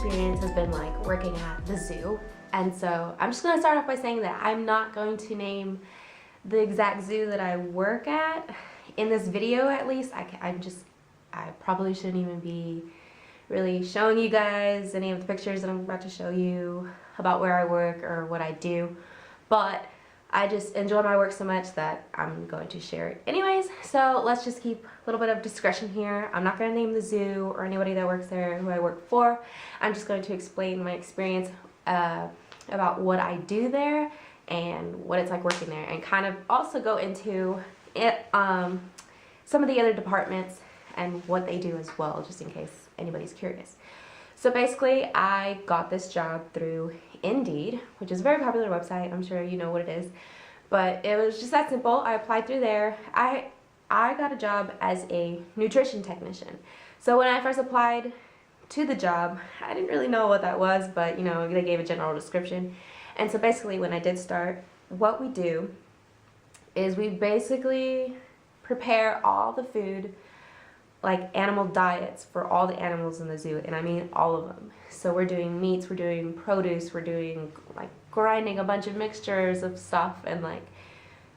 experience has been like working at the zoo. And so I'm just gonna start off by saying that I'm not going to name the exact zoo that I work at in this video, at least. I probably shouldn't even be really showing you guys any of the pictures that I'm about to show you about where I work or what I do, but I just enjoy my work so much that I'm going to share it anyways. So let's just keep a little bit of discretion here. I'm not going to name the zoo or anybody that works there who I work for. I'm just going to explain my experience about what I do there and what it's like working there, and kind of also go into it, some of the other departments and what they do as well, just in case anybody's curious. So basically, I got this job through Indeed, which is a very popular website. I'm sure you know what it is, but it was just that simple. I applied through there. I got a job as a nutrition technician. So when I first applied to the job, I didn't really know what that was, but you know, they gave a general description. And so basically, when I did start, what we do is we basically prepare all the food, like animal diets for all the animals in the zoo, and I mean all of them. So we're doing meats, we're doing produce, we're doing like grinding a bunch of mixtures of stuff and like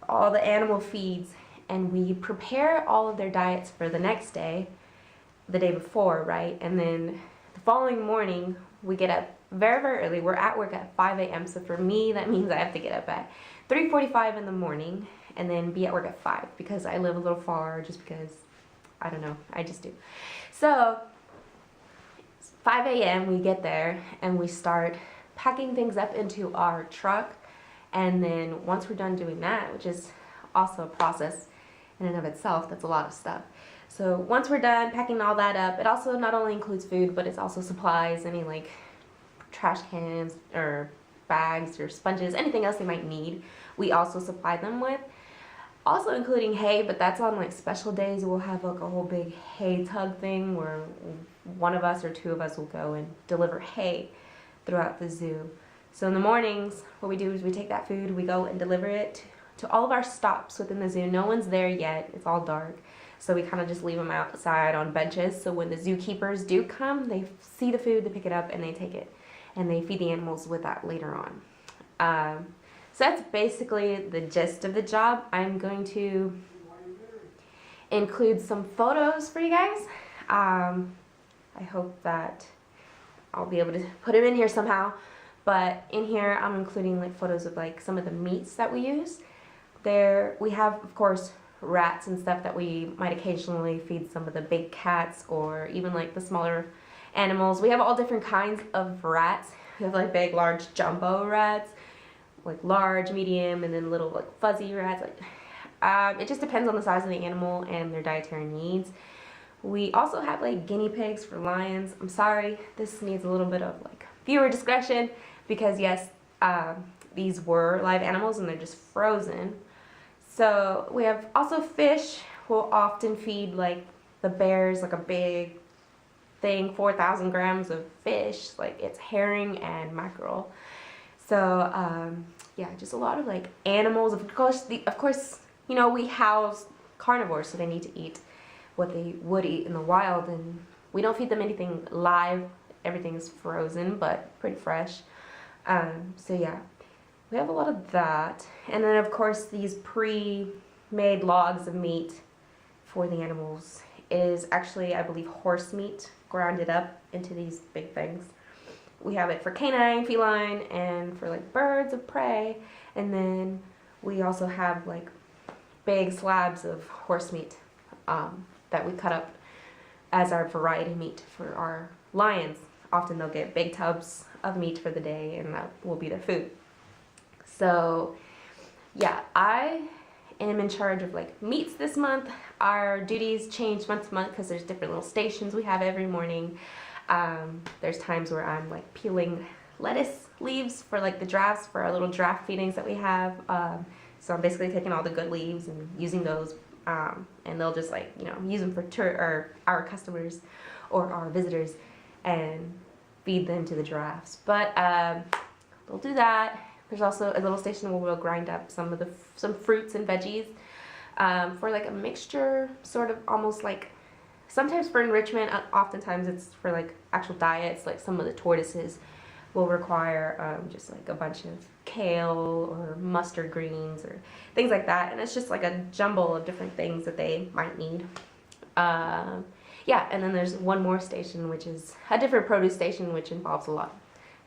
all the animal feeds, and we prepare all of their diets for the next day, the day before, right? And then the following morning we get up very, very early. We're at work at 5 a.m. So for me, that means I have to get up at 3:45 in the morning and then be at work at 5, because I live a little far, just because I don't know, I just do. So 5 a.m. we get there and we start packing things up into our truck, and then once we're done doing that, which is also a process in and of itself, that's a lot of stuff. So once we're done packing all that up, it also not only includes food, but it's also supplies, any like trash cans or bags or sponges, anything else they might need, we also supply them with. Also including hay, but that's on like special days. We'll have like a whole big hay tug thing where one of us or two of us will go and deliver hay throughout the zoo. So in the mornings, what we do is we take that food, we go and deliver it to all of our stops within the zoo. No one's there yet, it's all dark. So we kind of just leave them outside on benches. So when the zookeepers do come, they see the food, they pick it up and they take it. And they feed the animals with that later on. So that's basically the gist of the job. I'm going to include some photos for you guys. I hope that I'll be able to put them in here somehow. But in here, I'm including like photos of like some of the meats that we use. There, we have, of course, rats and stuff that we might occasionally feed some of the big cats or even like the smaller animals. We have all different kinds of rats. We have like big, large, jumbo rats, like large, medium, and then little like fuzzy rats. Like, it just depends on the size of the animal and their dietary needs. We also have like guinea pigs for lions. I'm sorry, this needs a little bit of like viewer discretion, because yes, these were live animals and they're just frozen. So we have also fish. We'll often feed like the bears like a big thing, 4,000 grams of fish, like it's herring and mackerel. So yeah, just a lot of like animals. Of course, you know, we house carnivores, so they need to eat what they would eat in the wild, and we don't feed them anything live. Everything's frozen, but pretty fresh. So yeah, we have a lot of that. And then of course these pre-made logs of meat for the animals is actually, I believe, horse meat grounded up into these big things. We have it for canine, feline, and for like birds of prey. And then we also have like big slabs of horse meat that we cut up as our variety meat for our lions. Often they'll get big tubs of meat for the day, and that will be their food. So yeah, I am in charge of like meats this month. Our duties change month to month because there's different little stations we have every morning. There's times where I'm like peeling lettuce leaves for like the giraffes, for our little giraffe feedings that we have. So I'm basically taking all the good leaves and using those, and they'll just like, you know, use them for our customers or our visitors and feed them to the giraffes. But they'll do that. There's also a little station where we'll grind up some fruits and veggies for like a mixture, sort of almost like sometimes for enrichment, oftentimes it's for like actual diets, like some of the tortoises will require just like a bunch of kale or mustard greens or things like that, and it's just like a jumble of different things that they might need. Yeah, and then there's one more station, which is a different produce station, which involves a lot of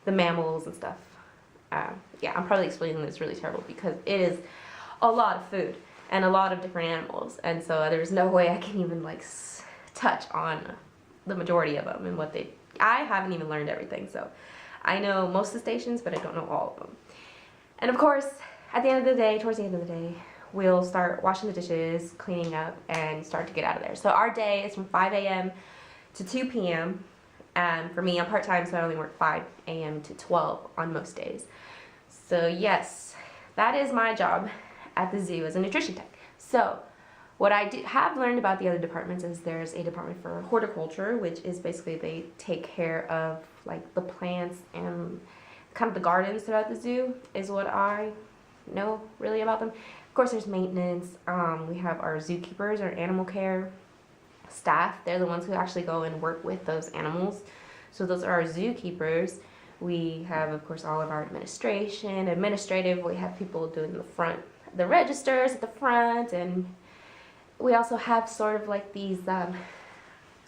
the mammals and stuff. Yeah, I'm probably explaining this really terrible because it is a lot of food and a lot of different animals, and so there's no way I can even like touch on the majority of them and what they. I haven't even learned everything, so I know most of the stations, but I don't know all of them. And of course, at the end of the day, towards the end of the day, we'll start washing the dishes, cleaning up, and start to get out of there. So our day is from 5 a.m. to 2 p.m. And for me, I'm part-time, so I only work 5 a.m. to 12 on most days. So yes, that is my job at the zoo as a nutrition tech. So what I have learned about the other departments is there's a department for horticulture, which is basically they take care of like the plants and kind of the gardens throughout the zoo is what I know really about them. Of course, there's maintenance. We have our zookeepers, our animal care staff. They're the ones who actually go and work with those animals. So those are our zookeepers. We have, of course, all of our administrative. We have people doing the registers at the front, and we also have sort of like these,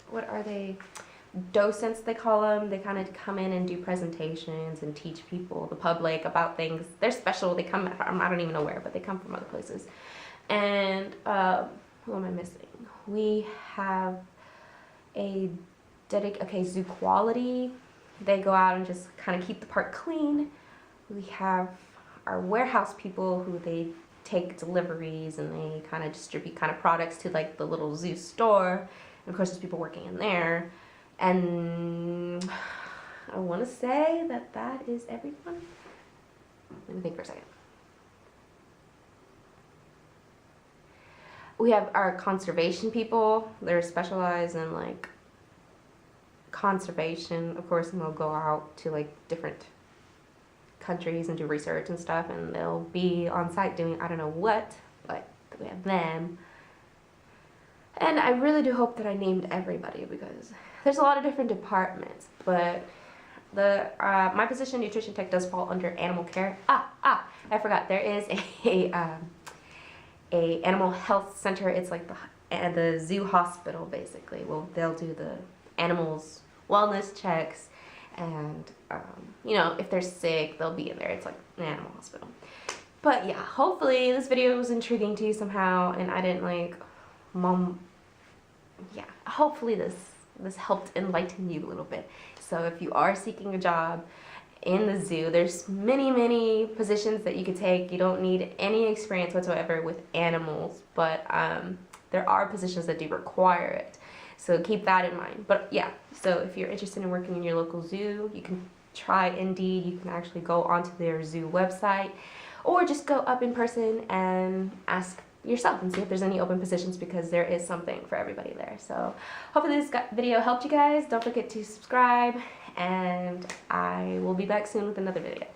what are they? Docents, they call them. They kind of come in and do presentations and teach people, the public, about things. They're special. They come from, I don't even know where, but they come from other places. And who am I missing? We have Zoo Quality. They go out and just kind of keep the park clean. We have our warehouse people who they take deliveries and they kind of distribute kind of products to like the little zoo store. And of course there's people working in there. And I want to say that is everyone. Let me think for a second. We have our conservation people. They're specialized in like conservation, of course, and they'll go out to like different countries and do research and stuff, and they'll be on site doing I don't know what, but we have them. And I really do hope that I named everybody because there's a lot of different departments, but my position, nutrition tech, does fall under animal care. I forgot, there is a animal health center. It's like the zoo hospital, basically. Well, they'll do the animals wellness checks, and you know, if they're sick, they'll be in there. It's like an animal hospital. But yeah, hopefully this video was intriguing to you somehow, and I didn't like yeah, hopefully this helped enlighten you a little bit. So if you are seeking a job in the zoo, there's many positions that you could take. You don't need any experience whatsoever with animals, but there are positions that do require it. So keep that in mind. But yeah, so if you're interested in working in your local zoo, you can try Indeed. You can actually go onto their zoo website, or just go up in person and ask yourself and see if there's any open positions, because there is something for everybody there. So hopefully this video helped you guys. Don't forget to subscribe, and I will be back soon with another video.